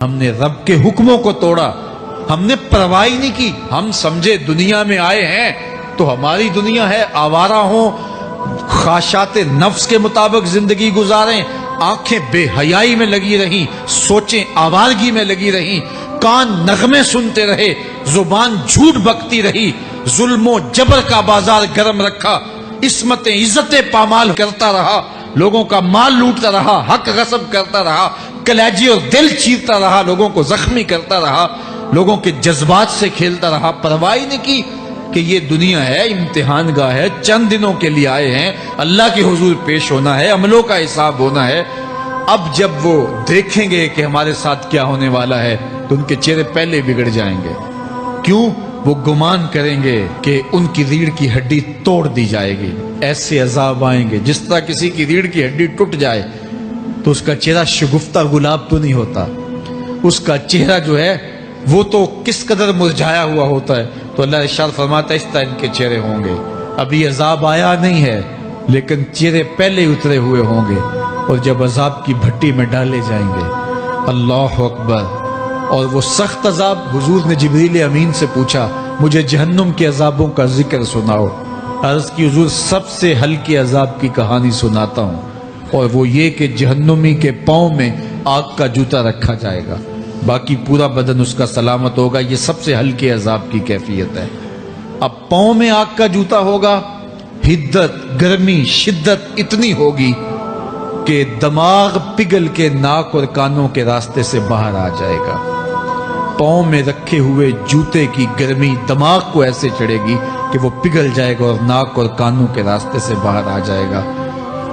ہم نے رب کے حکموں کو توڑا، ہم نے پرواہ ہی نہیں کی۔ ہم سمجھے دنیا میں آئے ہیں تو ہماری دنیا ہے، آوارہ ہوں، خواہشات نفس کے مطابق زندگی گزاریں، آنکھیں بے حیائی میں لگی رہیں، سوچیں آوارگی میں لگی رہیں، کان نغمے سنتے رہے، زبان جھوٹ بکتی رہی، ظلم و جبر کا بازار گرم رکھا، عصمتیں عزتیں پامال کرتا رہا، لوگوں کا مال لوٹتا رہا، حق غصب کرتا رہا، کلیجی اور دل چیرتا رہا، لوگوں کو زخمی کرتا رہا، لوگوں کے جذبات سے کھیلتا رہا، پرواہ نہیں کی کہ یہ دنیا ہے، امتحان گاہ ہے، چند دنوں کے لیے آئے ہیں، اللہ کے حضور پیش ہونا ہے، عملوں کا حساب ہونا ہے۔ اب جب وہ دیکھیں گے کہ ہمارے ساتھ کیا ہونے والا ہے تو ان کے چہرے پہلے بگڑ جائیں گے۔ کیوں؟ وہ گمان کریں گے کہ ان کی ریڑھ کی ہڈی توڑ دی جائے گی، ایسے عذاب آئیں گے جس طرح کسی کی ریڑھ کی ہڈی ٹوٹ جائے تو اس کا چہرہ شگفتہ گلاب تو نہیں ہوتا، اس کا چہرہ جو ہے وہ تو کس قدر مرجھایا ہوا ہوتا ہے۔ تو اللہ ارشاد فرماتا ہے اس طرح ان کے چہرے ہوں گے۔ ابھی عذاب آیا نہیں ہے لیکن چہرے پہلے اترے ہوئے ہوں گے، اور جب عذاب کی بھٹی میں ڈالے جائیں گے، اللہ اکبر، اور وہ سخت عذاب، حضور نے جبریل امین سے پوچھا مجھے جہنم کے عذابوں کا ذکر سناؤ۔ عرض کی حضور سب سے ہلکے عذاب کی کہانی سناتا ہوں، اور وہ یہ کہ جہنمی کے پاؤں میں آگ کا جوتا رکھا جائے گا، باقی پورا بدن اس کا سلامت ہوگا۔ یہ سب سے ہلکے عذاب کی کیفیت ہے۔ اب پاؤں میں آگ کا جوتا ہوگا، حدت، گرمی، شدت اتنی ہوگی کہ دماغ پگھل کے ناک اور کانوں کے راستے سے باہر آ جائے گا۔ پاؤں میں رکھے ہوئے جوتے کی گرمی دماغ کو ایسے چڑھے گی کہ وہ پگھل جائے گا اور ناک اور کانوں کے راستے سے باہر آ جائے گا۔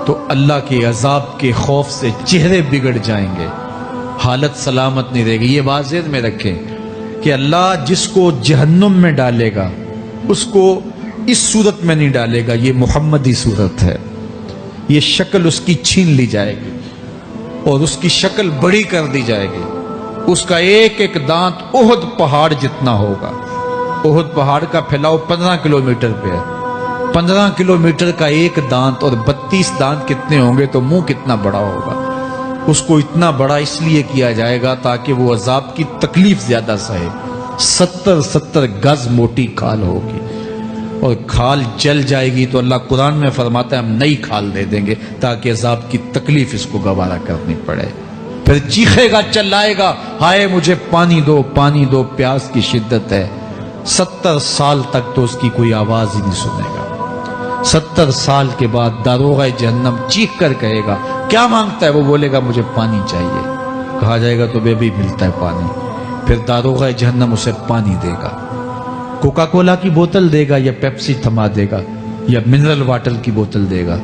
تو اللہ کے عذاب کے خوف سے چہرے بگڑ جائیں گے، حالت سلامت نہیں رہے گی۔ یہ بات ذہن میں رکھیں کہ اللہ جس کو جہنم میں ڈالے گا اس کو اس صورت میں نہیں ڈالے گا، یہ محمدی صورت ہے، یہ شکل اس کی چھین لی جائے گی اور اس کی شکل بڑی کر دی جائے گی۔ اس کا ایک ایک دانت احد پہاڑ جتنا ہوگا۔ احد پہاڑ کا پھیلاؤ 15 کلومیٹر پہ ہے، 15 کلومیٹر کا ایک دانت، اور 32 دانت کتنے ہوں گے تو منہ کتنا بڑا ہوگا۔ اس کو اتنا بڑا اس لیے کیا جائے گا تاکہ وہ عذاب کی تکلیف زیادہ سہے۔ 70 گز موٹی کھال ہوگی، اور کھال جل جائے گی تو اللہ قرآن میں فرماتا ہے ہم نئی کھال دے دیں گے تاکہ عذاب کی تکلیف اس کو گوارا کرنی پڑے۔ پھر چیخے گا، چلائے گا، ہائے مجھے پانی دو، پانی دو، پیاس کی شدت ہے۔ 70 سال تک تو اس کی کوئی آواز ہی نہیں سنے گا۔ 70 سال کے بعد داروغہ جہنم چیخ کر کہے گا کیا مانگتا ہے؟ وہ بولے گا مجھے پانی چاہیے۔ کہا جائے گا تو بے بھی ملتا ہے پانی۔ پھر داروغہ جہنم اسے پانی دے گا، کوکا کولا کی بوتل دے گا یا پیپسی تھما دے گا یا منرل واٹر کی بوتل دے گا؟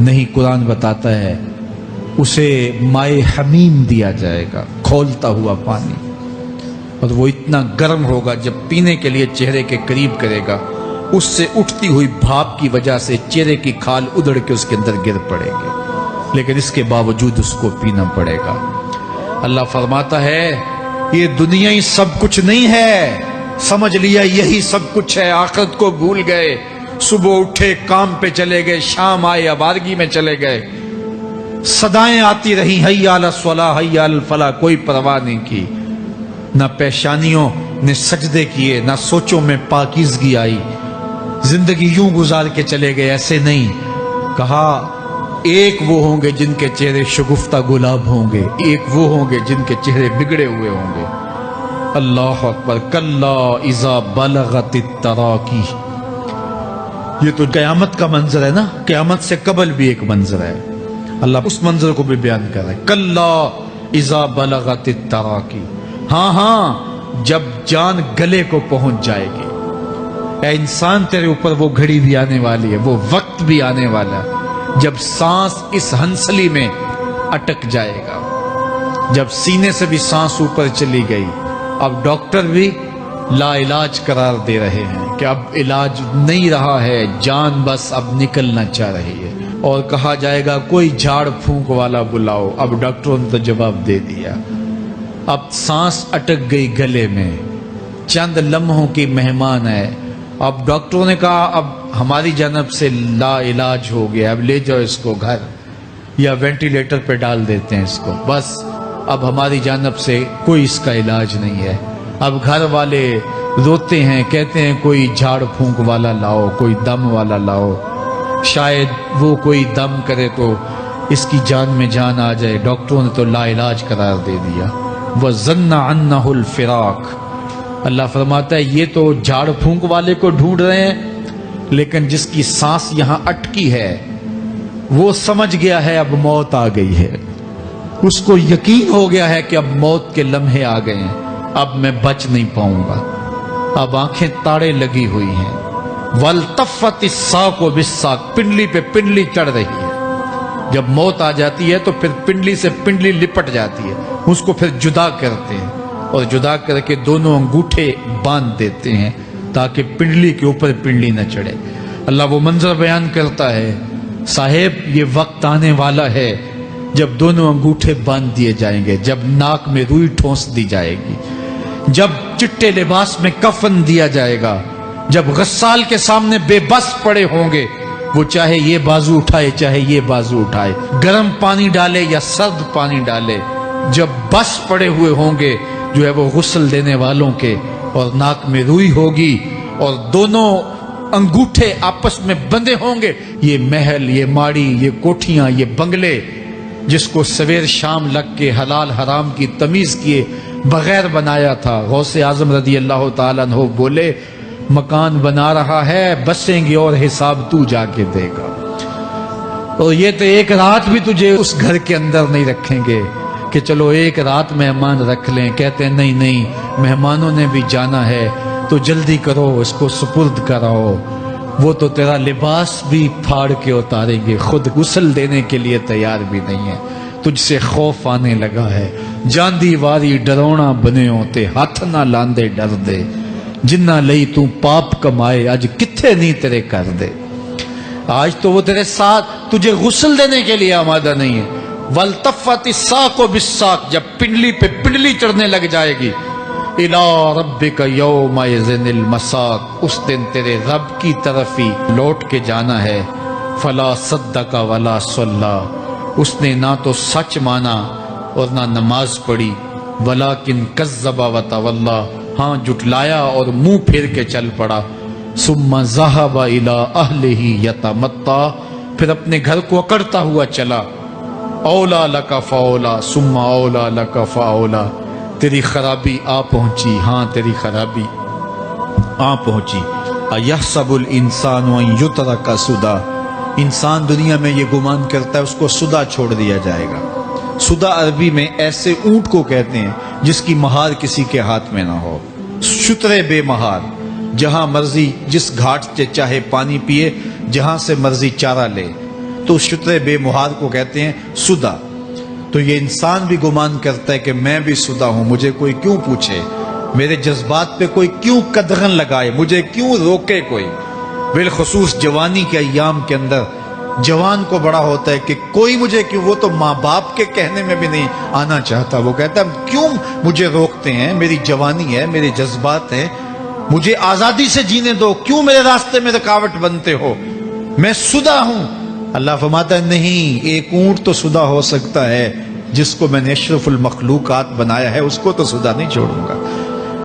نہیں، قرآن بتاتا ہے اسے مائے حمیم دیا جائے گا، کھولتا ہوا پانی، اور وہ اتنا گرم ہوگا جب پینے کے لیے چہرے کے قریب کرے گا اس سے اٹھتی ہوئی بھاپ کی وجہ سے چہرے کی کھال ادڑ کے اس کے اندر گر پڑے گی، لیکن اس کے باوجود اس کو پینا پڑے گا۔ اللہ فرماتا ہے یہ دنیا ہی سب کچھ نہیں ہے، سمجھ لیا یہی سب کچھ ہے، آخرت کو بھول گئے، صبح اٹھے کام پہ چلے گئے، شام آئے آوارگی میں چلے گئے، صدائیں آتی رہی حی علی الصلاح حی علی الفلاح، کوئی پرواہ نہیں کی، نہ پیشانیوں نے سجدے کیے، نہ سوچوں میں پاکیزگی آئی، زندگی یوں گزار کے چلے گئے۔ ایسے نہیں، کہا ایک وہ ہوں گے جن کے چہرے شگفتہ گلاب ہوں گے، ایک وہ ہوں گے جن کے چہرے بگڑے ہوئے ہوں گے۔ اللہ اکبر، کلا اذا بلغت التراقی، یہ تو قیامت کا منظر ہے نا، قیامت سے قبل بھی ایک منظر ہے، اللہ اس منظر کو بھی بیان کر رہا ہے، کلا اذا بلغت التراقی، ہاں جب جان گلے کو پہنچ جائے گی۔ اے انسان تیرے اوپر وہ گھڑی بھی آنے والی ہے، وہ وقت بھی آنے والا ہے جب سانس اس ہنسلی میں اٹک جائے گا، جب سینے سے بھی سانس اوپر چلی گئی، اب ڈاکٹر بھی لا علاج قرار دے رہے ہیں کہ اب علاج نہیں رہا ہے، جان بس اب نکلنا چاہ رہی ہے، اور کہا جائے گا کوئی جھاڑ پھونک والا بلاؤ۔ اب ڈاکٹروں نے تو جواب دے دیا، اب سانس اٹک گئی گلے میں، چند لمحوں کی مہمان ہے۔ اب ڈاکٹروں نے کہا اب ہماری جانب سے لا علاج ہو گیا، اب لے جاؤ اس کو گھر، یا وینٹیلیٹر پہ ڈال دیتے ہیں اس کو، بس اب ہماری جانب سے کوئی اس کا علاج نہیں ہے۔ اب گھر والے روتے ہیں، کہتے ہیں کوئی جھاڑ پھونک والا لاؤ، کوئی دم والا لاؤ، شاید وہ کوئی دم کرے تو اس کی جان میں جان آ جائے۔ ڈاکٹروں نے تو لا علاج قرار دے دیا۔ وَظَنَّ عَنَّهُ الْفِرَاقُ، اللہ فرماتا ہے یہ تو جھاڑ پھونک والے کو ڈھونڈ رہے ہیں، لیکن جس کی سانس یہاں اٹکی ہے وہ سمجھ گیا ہے اب موت آ گئی ہے، اس کو یقین ہو گیا ہے کہ اب موت کے لمحے آ گئے ہیں، اب میں بچ نہیں پاؤں گا، اب آنکھیں تاڑے لگی ہوئی ہیں۔ وَالْتَفَّتِ السَّاقُ بِالسَّاقِ، پنڈلی پہ پنڈلی چڑھ رہی ہے۔ جب موت آ جاتی ہے تو پھر پنڈلی سے پنڈلی لپٹ جاتی ہے، اس کو پھر جدا کرتے ہیں اور جدا کر کے دونوں انگوٹھے باندھ دیتے ہیں تاکہ پنڈلی کے اوپر پنڈلی نہ چڑھے۔ اللہ وہ منظر بیان کرتا ہے، صاحب یہ وقت آنے والا ہے جب دونوں انگوٹھے باندھ دیے جائیں گے، جب ناک میں روئی ٹھونس دی جائے گی، جب چٹے لباس میں کفن دیا جائے گا، جب غسال کے سامنے بے بس پڑے ہوں گے، وہ چاہے یہ بازو اٹھائے چاہے یہ بازو اٹھائے، گرم پانی ڈالے یا سرد پانی ڈالے، جب بس پڑے ہوئے ہوں گے جو ہے وہ غسل دینے والوں کے، اور ناک میں روئی ہوگی اور دونوں انگوٹھے آپس میں بندھے ہوں گے۔ یہ محل، یہ ماڑی، یہ کوٹھیاں، یہ بنگلے جس کو سویر شام لگ کے حلال حرام کی تمیز کیے بغیر بنایا تھا، غوث اعظم رضی اللہ تعالیٰ عنہ بولے مکان بنا رہا ہے، بسیں گے اور حساب تو جا کے دے گا، اور یہ تو ایک رات بھی تجھے اس گھر کے اندر نہیں رکھیں گے کہ چلو ایک رات مہمان رکھ لیں۔ کہتے ہیں نہیں نہیں، مہمانوں نے بھی جانا ہے تو جلدی کرو، اس کو سپرد کراؤ، وہ تو تیرا لباس بھی پھاڑ کے اتاریں گے، خود غسل دینے کے لیے تیار بھی نہیں ہے، تجھ سے خوف آنے لگا ہے۔ جاندی واری ڈرونا بنے ہوتے، ہاتھ نہ لاندے ڈر دے، جنہ لئی تو پاپ کمائے اج کتھے نہیں تیرے کر دے۔ آج تو وہ تیرے ساتھ تجھے غسل دینے کے لیے آمادہ نہیں ہے۔ وَالْتَفَّتِ السَّاقُ بِالسَّاقِ، جب پنڈلی پہ پنڈلی چڑھنے لگ جائے گی، إِلَىٰ رَبِّكَ يَوْمَئِذٍ الْمَسَاقُ، اس دن تیرے رب کی طرف ہی لوٹ کے جانا ہے۔ فَلَا صَدَّقَ وَلَا صَلَّىٰ، اس نے نہ تو سچ مانا اور نہ نماز پڑھی، وَلَٰكِنْ كَذَّبَ وَتَوَلَّىٰ، ہاں جھٹلایا اور منہ پھیر کے چل پڑا۔ ثُمَّ ذَهَبَ إِلَىٰ أَهْلِهِ يَتَمَطَّىٰ، پھر اپنے گھر کو اکڑتا ہوا چلا۔ اولا لَكَ فَأَوْلَىٰ ثُمَّ أَوْلَىٰ لَكَ فَأَوْلَىٰ، تیری خرابی آ پہنچی، ہاں تیری خرابی آ پہنچی۔ اَيَحْسَبُ الْإِنسَانُ أَن يُتْرَكَ سُدًى، انسان دنیا میں یہ گمان کرتا ہے اس کو سدا چھوڑ دیا جائے گا۔ سدا عربی میں ایسے اونٹ کو کہتے ہیں جس کی مہار کسی کے ہاتھ میں نہ ہو، شترے بے مہار، جہاں مرضی جس گھاٹ سے چاہے پانی پیے، جہاں سے مرضی چارہ لے، تو شترے بے مہار کو کہتے ہیں سدا۔ تو یہ انسان بھی گمان کرتا ہے کہ میں بھی سدا ہوں، مجھے کوئی کیوں پوچھے، میرے جذبات پہ کوئی کیوں قدغن لگائے، مجھے کیوں روکے کوئی۔ بالخصوص جوانی کے ایام کے اندر جوان کو بڑا ہوتا ہے کہ کوئی مجھے کیوں، وہ تو ماں باپ کے کہنے میں بھی نہیں آنا چاہتا، وہ کہتا ہے کیوں مجھے روکتے ہیں، میری جوانی ہے، میرے جذبات ہیں، مجھے آزادی سے جینے دو، کیوں میرے راستے میں رکاوٹ بنتے ہو، میں سدا ہوں۔ اللہ فرماتا ہے نہیں، ایک اونٹ تو سدا ہو سکتا ہے، جس کو میں نے اشرف المخلوقات بنایا ہے اس کو تو سدا نہیں چھوڑوں گا۔